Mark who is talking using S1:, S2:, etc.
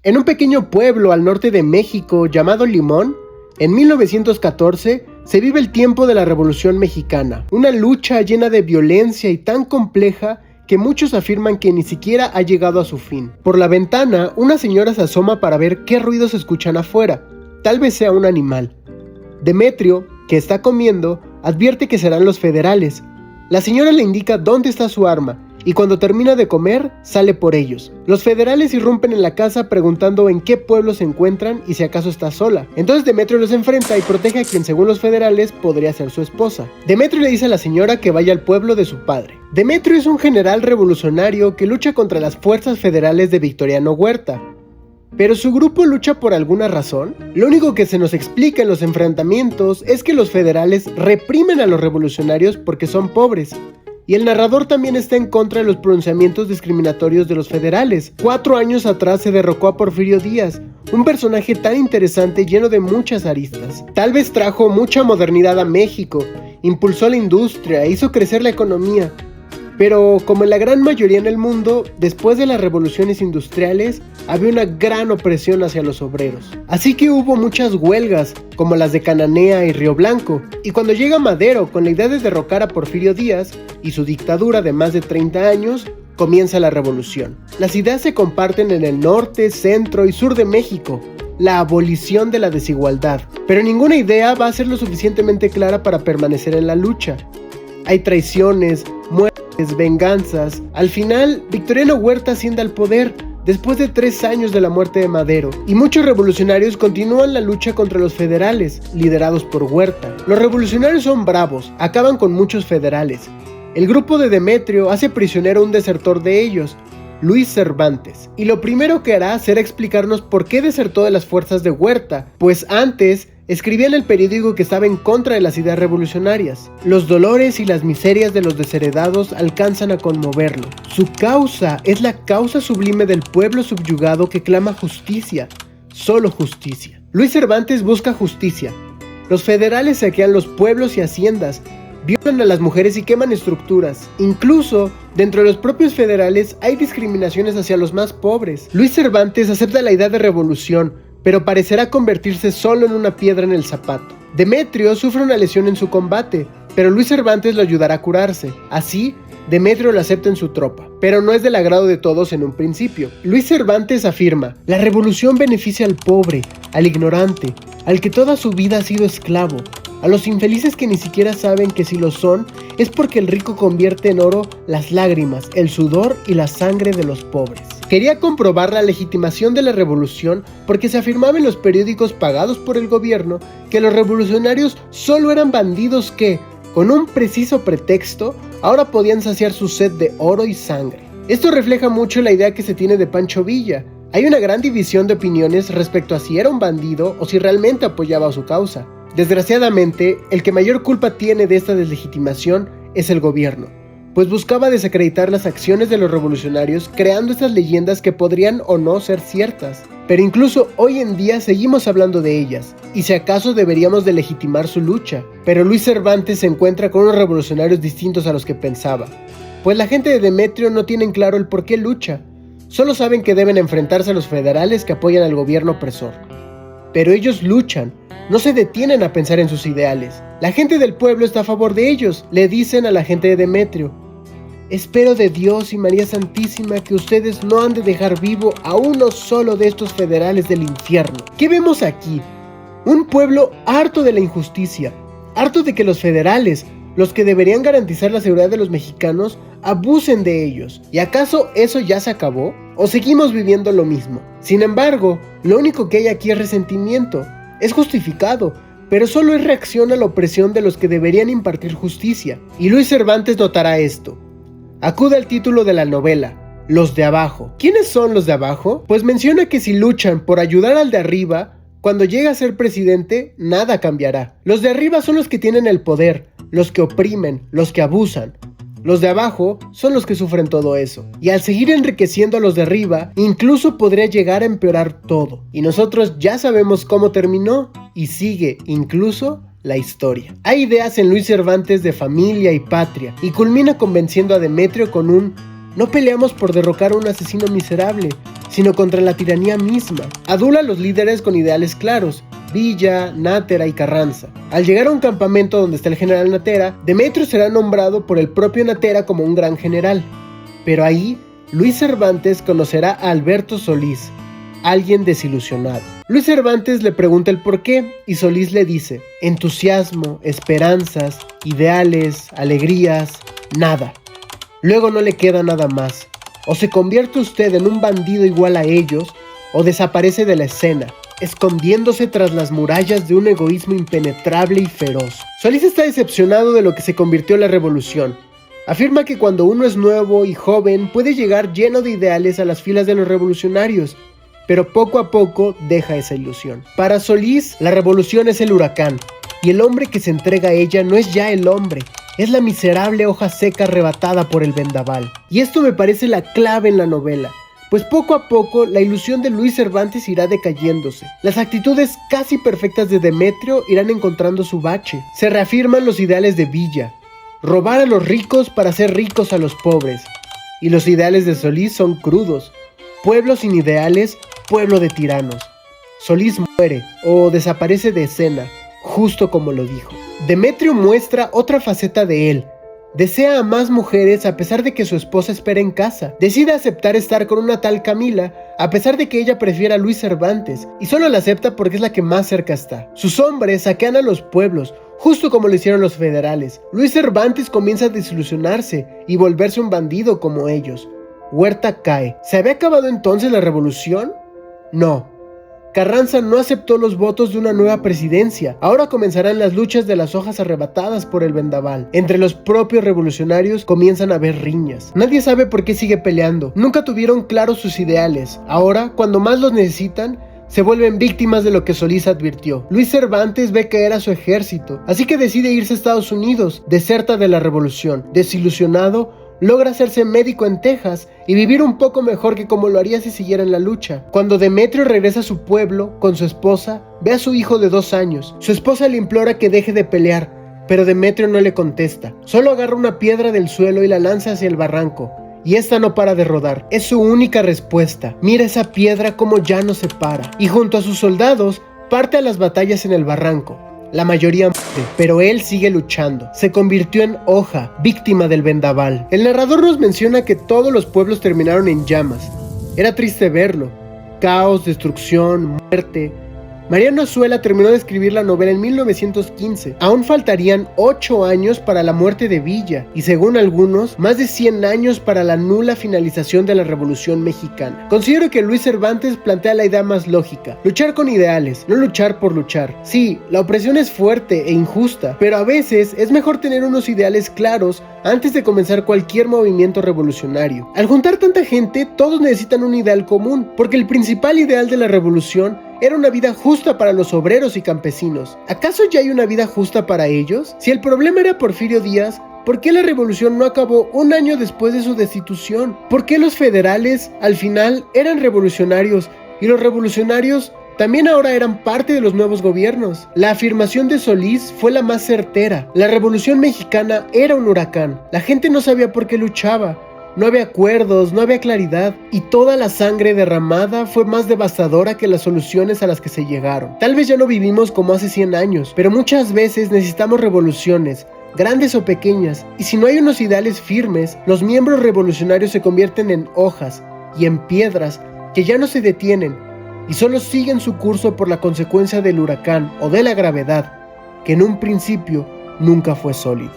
S1: En un pequeño pueblo al norte de México llamado Limón, en 1914 se vive el tiempo de la Revolución Mexicana, una lucha llena de violencia y tan compleja que muchos afirman que ni siquiera ha llegado a su fin. Por la ventana, una señora se asoma para ver qué ruidos se escuchan afuera, tal vez sea un animal. Demetrio, que está comiendo, advierte que serán los federales. La señora le indica dónde está su arma, y cuando termina de comer, sale por ellos. Los federales irrumpen en la casa preguntando en qué pueblo se encuentran y si acaso está sola. Entonces Demetrio los enfrenta y protege a quien según los federales podría ser su esposa. Demetrio le dice a la señora que vaya al pueblo de su padre. Demetrio es un general revolucionario que lucha contra las fuerzas federales de Victoriano Huerta. ¿Pero su grupo lucha por alguna razón? Lo único que se nos explica en los enfrentamientos es que los federales reprimen a los revolucionarios porque son pobres. Y el narrador también está en contra de los pronunciamientos discriminatorios de los federales. 4 años atrás se derrocó a Porfirio Díaz, un personaje tan interesante lleno de muchas aristas. Tal vez trajo mucha modernidad a México, impulsó la industria, hizo crecer la economía. Pero como en la gran mayoría en el mundo, después de las revoluciones industriales, había una gran opresión hacia los obreros. Así que hubo muchas huelgas, como las de Cananea y Río Blanco. Y cuando llega Madero con la idea de derrocar a Porfirio Díaz y su dictadura de más de 30 años, comienza la revolución. Las ideas se comparten en el norte, centro y sur de México. La abolición de la desigualdad. Pero ninguna idea va a ser lo suficientemente clara para permanecer en la lucha. Hay traiciones, muertes, venganzas. Al final, Victoriano Huerta asciende al poder después de 3 años de la muerte de Madero, y muchos revolucionarios continúan la lucha contra los federales, liderados por Huerta. Los revolucionarios son bravos, acaban con muchos federales. El grupo de Demetrio hace prisionero a un desertor de ellos, Luis Cervantes, y lo primero que hará será explicarnos por qué desertó de las fuerzas de Huerta, pues antes escribía en el periódico que estaba en contra de las ideas revolucionarias. Los dolores y las miserias de los desheredados alcanzan a conmoverlo. Su causa es la causa sublime del pueblo subyugado que clama justicia, solo justicia. Luis Cervantes busca justicia. Los federales saquean los pueblos y haciendas, violan a las mujeres y queman estructuras. Incluso, dentro de los propios federales hay discriminaciones hacia los más pobres. Luis Cervantes acepta la idea de revolución, pero parecerá convertirse solo en una piedra en el zapato. Demetrio sufre una lesión en su combate, pero Luis Cervantes lo ayudará a curarse. Así, Demetrio lo acepta en su tropa, pero no es del agrado de todos en un principio. Luis Cervantes afirma: la revolución beneficia al pobre, al ignorante, al que toda su vida ha sido esclavo, a los infelices que ni siquiera saben que si lo son, es porque el rico convierte en oro las lágrimas, el sudor y la sangre de los pobres. Quería comprobar la legitimación de la revolución porque se afirmaba en los periódicos pagados por el gobierno que los revolucionarios solo eran bandidos que, con un preciso pretexto, ahora podían saciar su sed de oro y sangre. Esto refleja mucho la idea que se tiene de Pancho Villa. Hay una gran división de opiniones respecto a si era un bandido o si realmente apoyaba su causa. Desgraciadamente, el que mayor culpa tiene de esta deslegitimación es el gobierno, pues buscaba desacreditar las acciones de los revolucionarios creando estas leyendas que podrían o no ser ciertas. Pero incluso hoy en día seguimos hablando de ellas, y si acaso deberíamos de legitimar su lucha. Pero Luis Cervantes se encuentra con unos revolucionarios distintos a los que pensaba, pues la gente de Demetrio no tienen claro el por qué lucha, solo saben que deben enfrentarse a los federales que apoyan al gobierno opresor. Pero ellos luchan, no se detienen a pensar en sus ideales. La gente del pueblo está a favor de ellos, le dicen a la gente de Demetrio: espero de Dios y María Santísima que ustedes no han de dejar vivo a uno solo de estos federales del infierno. ¿Qué vemos aquí? Un pueblo harto de la injusticia, harto de que los federales, los que deberían garantizar la seguridad de los mexicanos, abusen de ellos. ¿Y acaso eso ya se acabó? ¿O seguimos viviendo lo mismo? Sin embargo, lo único que hay aquí es resentimiento. Es justificado, pero solo es reacción a la opresión de los que deberían impartir justicia. Y Luis Cervantes notará esto. Acude al título de la novela, Los de Abajo. ¿Quiénes son los de abajo? Pues menciona que si luchan por ayudar al de arriba, cuando llegue a ser presidente, nada cambiará. Los de arriba son los que tienen el poder, los que oprimen, los que abusan. Los de abajo son los que sufren todo eso. Y al seguir enriqueciendo a los de arriba, incluso podría llegar a empeorar todo. Y nosotros ya sabemos cómo terminó y sigue incluso la historia. Hay ideas en Luis Cervantes de familia y patria, y culmina convenciendo a Demetrio con un No peleamos por derrocar a un asesino miserable, sino contra la tiranía misma. Adula a los líderes con ideales claros: Villa, Nájera y Carranza. Al llegar a un campamento donde está el general Nájera, Demetrio será nombrado por el propio Nájera como un gran general. Pero ahí, Luis Cervantes conocerá a Alberto Solís, alguien desilusionado. Luis Cervantes le pregunta el por qué y Solís le dice: entusiasmo, esperanzas, ideales, alegrías, nada. Luego no le queda nada más. O se convierte usted en un bandido igual a ellos, o desaparece de la escena, escondiéndose tras las murallas de un egoísmo impenetrable y feroz. Solís está decepcionado de lo que se convirtió la revolución. Afirma que cuando uno es nuevo y joven puede llegar lleno de ideales a las filas de los revolucionarios, pero poco a poco deja esa ilusión. Para Solís, la revolución es el huracán, y el hombre que se entrega a ella no es ya el hombre, es la miserable hoja seca arrebatada por el vendaval. Y esto me parece la clave en la novela, pues poco a poco la ilusión de Luis Cervantes irá decayéndose. Las actitudes casi perfectas de Demetrio irán encontrando su bache. Se reafirman los ideales de Villa: robar a los ricos para hacer ricos a los pobres. Y los ideales de Solís son crudos: pueblo sin ideales, pueblo de tiranos. Solís muere o desaparece de escena, justo como lo dijo. Demetrio muestra otra faceta de él. Desea a más mujeres a pesar de que su esposa espera en casa. Decide aceptar estar con una tal Camila a pesar de que ella prefiera a Luis Cervantes, y solo la acepta porque es la que más cerca está. Sus hombres saquean a los pueblos, justo como lo hicieron los federales. Luis Cervantes comienza a desilusionarse y volverse un bandido como ellos. Huerta cae. ¿Se había acabado entonces la revolución? No. Carranza no aceptó los votos de una nueva presidencia. Ahora comenzarán las luchas de las hojas arrebatadas por el vendaval. Entre los propios revolucionarios comienzan a haber riñas. Nadie sabe por qué sigue peleando. Nunca tuvieron claros sus ideales. Ahora, cuando más los necesitan, se vuelven víctimas de lo que Solís advirtió. Luis Cervantes ve caer a su ejército, así que decide irse a Estados Unidos. Deserta de la revolución. Desilusionado, logra hacerse médico en Texas y vivir un poco mejor que como lo haría si siguiera en la lucha. Cuando Demetrio regresa a su pueblo con su esposa, ve a su hijo de 2 años. Su esposa le implora que deje de pelear, pero Demetrio no le contesta. Solo agarra una piedra del suelo y la lanza hacia el barranco, y esta no para de rodar. Es su única respuesta. Mira esa piedra como ya no se para. Y junto a sus soldados parte a las batallas en el barranco. La mayoría muere, pero él sigue luchando. Se convirtió en hoja, víctima del vendaval. El narrador nos menciona que todos los pueblos terminaron en llamas. Era triste verlo. Caos, destrucción, muerte. Mariano Azuela terminó de escribir la novela en 1915. Aún faltarían 8 años para la muerte de Villa y, según algunos, más de 100 años para la nula finalización de la Revolución Mexicana. Considero que Luis Cervantes plantea la idea más lógica: luchar con ideales, no luchar por luchar. Sí, la opresión es fuerte e injusta, pero a veces es mejor tener unos ideales claros antes de comenzar cualquier movimiento revolucionario. Al juntar tanta gente, todos necesitan un ideal común, porque el principal ideal de la revolución era una vida justa para los obreros y campesinos. ¿Acaso ya hay una vida justa para ellos? Si el problema era Porfirio Díaz, ¿por qué la revolución no acabó un año después de su destitución? ¿Por qué los federales, al final, eran revolucionarios y los revolucionarios también ahora eran parte de los nuevos gobiernos? La afirmación de Solís fue la más certera. La Revolución Mexicana era un huracán. La gente no sabía por qué luchaba. No había acuerdos, no había claridad, y toda la sangre derramada fue más devastadora que las soluciones a las que se llegaron. Tal vez ya no vivimos como hace 100 años, pero muchas veces necesitamos revoluciones, grandes o pequeñas, y si no hay unos ideales firmes, los miembros revolucionarios se convierten en hojas y en piedras que ya no se detienen y solo siguen su curso por la consecuencia del huracán o de la gravedad, que en un principio nunca fue sólido.